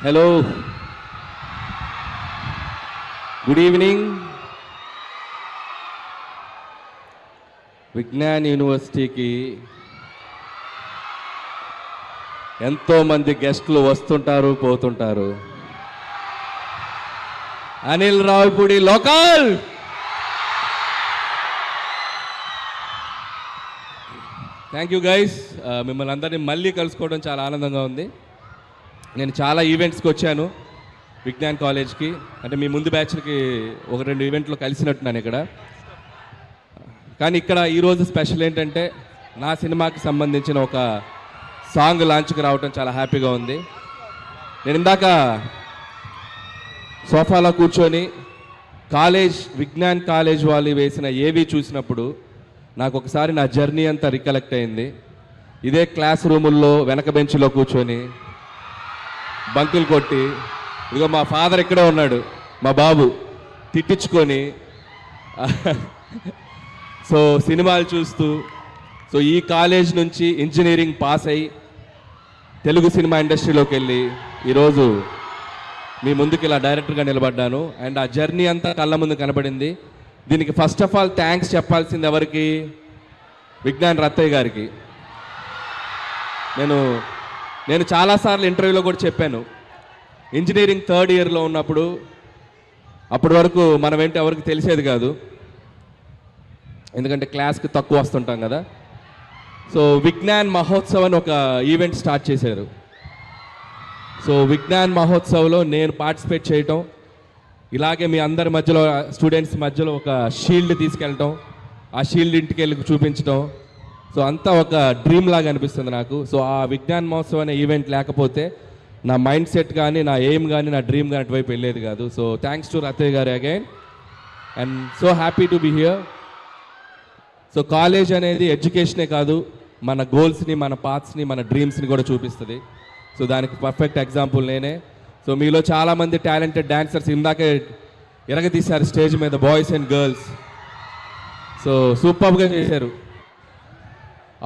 Hello, good evening. Vignan యూనివర్సిటీకి ఎంతోమంది గెస్టులు వస్తుంటారు, పోతుంటారు. Anil Ravipudi local. Thank you guys. మిమ్మల్ని అందరినీ మళ్ళీ కలుసుకోవడం చాలా ఆనందంగా ఉంది. నేను చాలా ఈవెంట్స్కి వచ్చాను విజ్ఞాన్ కాలేజ్కి. అంటే మీ ముందు బ్యాచ్కి ఒక రెండు ఈవెంట్లో కలిసినట్టున్నాను ఇక్కడ. కానీ ఇక్కడ ఈరోజు స్పెషల్ ఏంటంటే నా సినిమాకి సంబంధించిన ఒక సాంగ్ లాంచ్కి రావడం చాలా హ్యాపీగా ఉంది. నేను ఇందాక సోఫాలో కూర్చొని విజ్ఞాన్ కాలేజ్ వాళ్ళు వేసిన ఏవి చూసినప్పుడు నాకు ఒకసారి నా జర్నీ అంతా రికలెక్ట్ అయింది. ఇదే క్లాస్ రూముల్లో వెనక బెంచ్లో కూర్చొని బంకులు కొట్టి, ఇదిగో మా ఫాదర్ ఇక్కడే ఉన్నాడు, మా బాబు, తిట్టించుకొని సో సినిమాలు చూస్తూ, సో ఈ కాలేజ్ నుంచి ఇంజనీరింగ్ పాస్ అయ్యి తెలుగు సినిమా ఇండస్ట్రీలోకి వెళ్ళి ఈరోజు మీ ముందుకు ఇలా డైరెక్టర్గా నిలబడ్డాను. అండ్ ఆ జర్నీ అంతా కళ్ళ ముందు కనబడింది. దీనికి ఫస్ట్ ఆఫ్ ఆల్ థ్యాంక్స్ చెప్పాల్సింది ఎవరికి? విజ్ఞాన్ రత్తయ్య గారికి. నేను చాలాసార్లు ఇంటర్వ్యూలో కూడా చెప్పాను, ఇంజనీరింగ్ థర్డ్ ఇయర్లో ఉన్నప్పుడు అప్పటి వరకు మనం ఏంటి ఎవరికి తెలిసేది కాదు, ఎందుకంటే క్లాస్కి తక్కువ వస్తుంటాం కదా. సో విజ్ఞాన్ మహోత్సవ్ అని ఒక ఈవెంట్ స్టార్ట్ చేశారు. సో విజ్ఞాన్ మహోత్సవ్లో నేను పార్టిసిపేట్ చేయటం, ఇలాగే మీ అందరి మధ్యలో స్టూడెంట్స్ మధ్యలో ఒక షీల్డ్ తీసుకెళ్ళటం, ఆ షీల్డ్ ఇంటికి వెళ్ళి చూపించడం, సో అంతా ఒక డ్రీమ్ లాగా అనిపిస్తుంది నాకు. సో ఆ విజ్ఞాన్ మహోత్సవ్ అనే ఈవెంట్ లేకపోతే నా మైండ్ సెట్ కానీ, నా ఎయిమ్ కానీ, నా డ్రీమ్ కానీ అటువైపు వెళ్ళేది కాదు. సో థ్యాంక్స్ టు రత్తయ్య గారు again, and so happy to be here. So college అనేది ఎడ్యుకేషనే కాదు, మన గోల్స్ని, మన పాత్స్ని, మన డ్రీమ్స్ని కూడా చూపిస్తుంది. సో దానికి పర్ఫెక్ట్ ఎగ్జాంపుల్ నేనే. సో మీలో చాలామంది టాలెంటెడ్ డాన్సర్స్ ఇందాకే ఎరగతీశారు స్టేజ్ మీద, బాయ్స్ అండ్ గర్ల్స్. సో సూపర్గా చేశారు,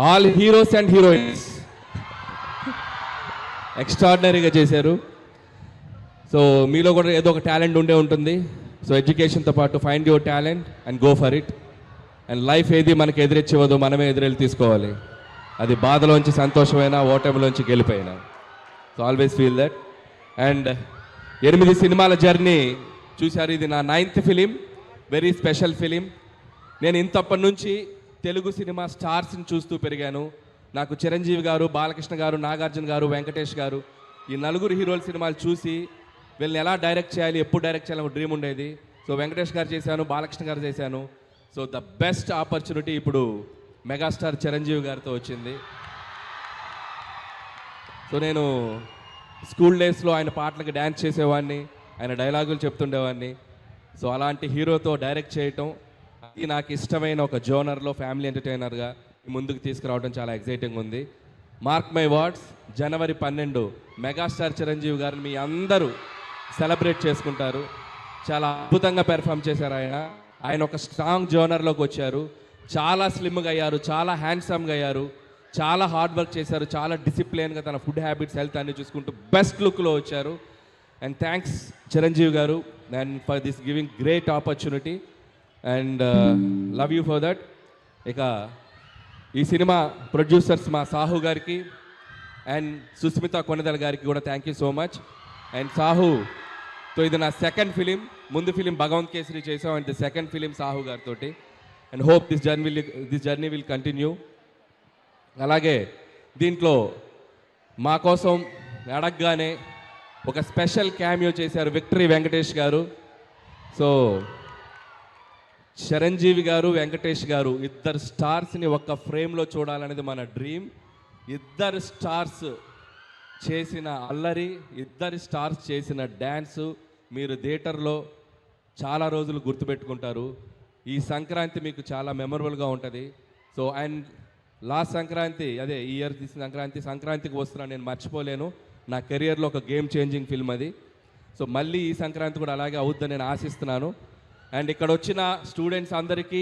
ఆల్ హీరోస్ అండ్ హీరోయిన్స్ ఎక్స్ట్రాడినరీగా చేశారు. సో మీలో కూడా ఏదో ఒక టాలెంట్ ఉండే ఉంటుంది. సో ఎడ్యుకేషన్తో పాటు find your talent and go for it. And life ఏది మనకి ఎదురిచ్చివ్వదు, మనమే ఎదురెళ్ళి తీసుకోవాలి. అది బాధలోంచి సంతోషమైనా, ఓటమిలోంచి గెలిపోయినా. So always feel that. And 8 సినిమాల జర్నీ చూశారు. ఇది నా 9th film, very special film. నేను ఇంతప్పటి నుంచి తెలుగు సినిమా స్టార్స్ని చూస్తూ పెరిగాను. నాకు చిరంజీవి గారు, బాలకృష్ణ గారు, నాగార్జున గారు, వెంకటేష్ గారు, ఈ నలుగురు హీరోల సినిమాలు చూసి వీళ్ళని ఎలా డైరెక్ట్ చేయాలి, ఎప్పుడు డైరెక్ట్ చేయాలని ఒక డ్రీమ్ ఉండేది. సో వెంకటేష్ గారు చేశాను, బాలకృష్ణ గారు చేశాను. సో ద బెస్ట్ ఆపర్చునిటీ ఇప్పుడు మెగాస్టార్ చిరంజీవి గారితో వచ్చింది. సో నేను స్కూల్ డేస్లో ఆయన పాటలకు డ్యాన్స్ చేసేవాడిని, ఆయన డైలాగులు చెప్తుండేవాడిని. సో అలాంటి హీరోతో డైరెక్ట్ చేయటం, అది నాకు ఇష్టమైన ఒక జోనర్లో ఫ్యామిలీ ఎంటర్టైనర్గా ముందుకు తీసుకురావడం చాలా ఎక్సైటింగ్ ఉంది. Mark my words, January 12 megastar Chiranjeevi గారిని మీ అందరూ సెలబ్రేట్ చేసుకుంటారు. చాలా అద్భుతంగా పెర్ఫామ్ చేశారు ఆయన ఒక స్ట్రాంగ్ జోనర్లోకి వచ్చారు. చాలా స్లిమ్గా అయ్యారు, చాలా హ్యాండ్సమ్గా అయ్యారు, చాలా హార్డ్ వర్క్ చేశారు, చాలా డిసిప్లిన్గా తన ఫుడ్ హ్యాబిట్స్, హెల్త్ అన్ని చూసుకుంటూ బెస్ట్ లుక్లో వచ్చారు. అండ్ థ్యాంక్స్ చిరంజీవి గారు and for this giving great opportunity and love you for that. ఇక ఈ సినిమా ప్రొడ్యూసర్స్ మా సాహు గారికి అండ్ సుస్మిత కొనిదల గారికి కూడా thank you so much. And సాహుతో ఇది నా సెకండ్ ఫిలిం. ముందు ఫిలిం భగవంత్ కేసరి చేసాం, and the second film Sahu గారితో. And hope this journey will continue. అలాగే దీంట్లో మా కోసం అడగగానే ఒక స్పెషల్ క్యామియో చేశారు విక్టరీ వెంకటేష్ గారు. సో చిరంజీవి గారు, వెంకటేష్ గారు ఇద్దరు స్టార్స్ని ఒక్క ఫ్రేమ్లో చూడాలనేది మన డ్రీమ్. ఇద్దరు స్టార్స్ చేసిన అల్లరి, ఇద్దరు స్టార్స్ చేసిన డ్యాన్సు మీరు థియేటర్లో చాలా రోజులు గుర్తుపెట్టుకుంటారు. ఈ సంక్రాంతి మీకు చాలా మెమరబుల్గా ఉంటుంది. సో అండ్ లాస్ట్ సంక్రాంతి, అదే ఈ ఇయర్ తీసిన సంక్రాంతికి వస్తున్నాను, నేను మర్చిపోలేను. నా కెరియర్లో ఒక గేమ్ చేంజింగ్ ఫిల్మ్ అది. సో మళ్ళీ ఈ సంక్రాంతి కూడా అలాగే అవుద్దని నేను ఆశిస్తున్నాను. అండ్ ఇక్కడ వచ్చిన స్టూడెంట్స్ అందరికీ,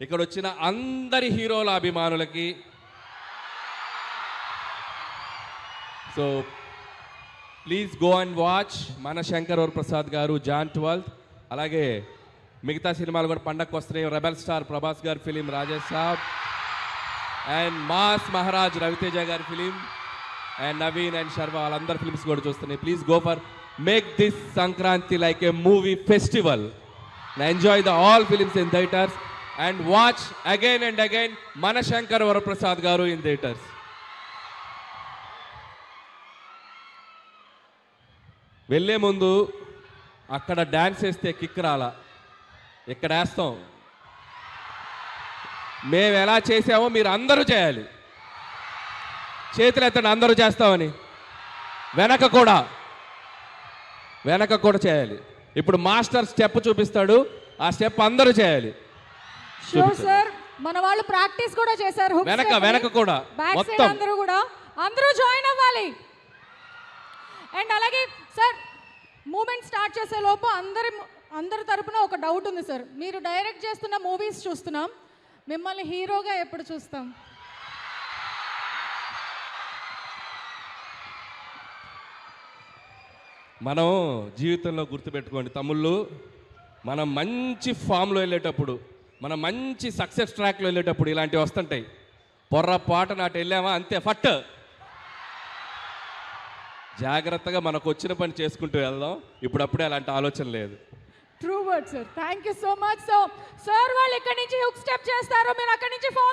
ఇక్కడ వచ్చిన అందరి హీరోల అభిమానులకి, so please go and watch మన శంకర్ వరప్రసాద్ గారు జాన్ 12. అలాగే మిగతా సినిమాలు కూడా పండగకు వస్తున్నాయి. రెబల్ స్టార్ ప్రభాస్ గారి film Rajesh saab, and mass Maharaj Ravi Teja గారి film, and Naveen and Sharwa వాళ్ళందరి ఫిలిమ్స్ కూడా చూస్తున్నాయి. Please go for make this Sankranti like a movie festival. Enjoy the all films in theatres and watch again and again మన శంకర్ వరప్రసాద్ గారు ఇన్ థియేటర్స్. వెళ్ళే ముందు అక్కడ డ్యాన్స్ వేస్తే కిక్ రాలా, ఇక్కడ వేస్తాం. మేము ఎలా చేసామో మీరు అందరూ చేయాలి. చేతులు ఎత్తండి అందరూ చేస్తామని. వెనక కూడా చేయాలి. ఇప్పుడు మాస్టర్ స్టెప్ చూపిస్తాడు, ఆ స్టెప్ అందరూ చేయాలి. షూర్ సార్, మన వాళ్ళు ప్రాక్టీస్ కూడా చేశారు. వెనక కూడా మొత్తం అందరూ జాయిన్ అవ్వాలి. అండ్ అలాగే సార్, మూమెంట్ స్టార్ట్ చేసే లోపు అందరి తరపున ఒక డౌట్ ఉంది సార్. మీరు డైరెక్ట్ చేస్తున్న మూవీస్ చూస్తున్నాం, మిమ్మల్ని హీరోగా ఎప్పుడు చూస్తాం? మనం జీవితంలో గుర్తుపెట్టుకోండి తమ్ముళ్ళు, మనం మంచి ఫామ్లో వెళ్ళేటప్పుడు, మనం మంచి సక్సెస్ ట్రాక్లో వెళ్ళేటప్పుడు ఇలాంటివి వస్తుంటాయి. పొర్రపాటు నాటి వెళ్ళామా అంతే ఫట్. జాగ్రత్తగా మనకు వచ్చిన పని చేసుకుంటూ వెళ్దాం. ఇప్పుడప్పుడే అలాంటి ఆలోచన లేదు. True word sir. Thank you so much. So sir వాళ్ళు ఇక్కడి నుంచి హుక్ స్టెప్ చేస్తారు, మీరు అక్కడి నుంచి ఫాలో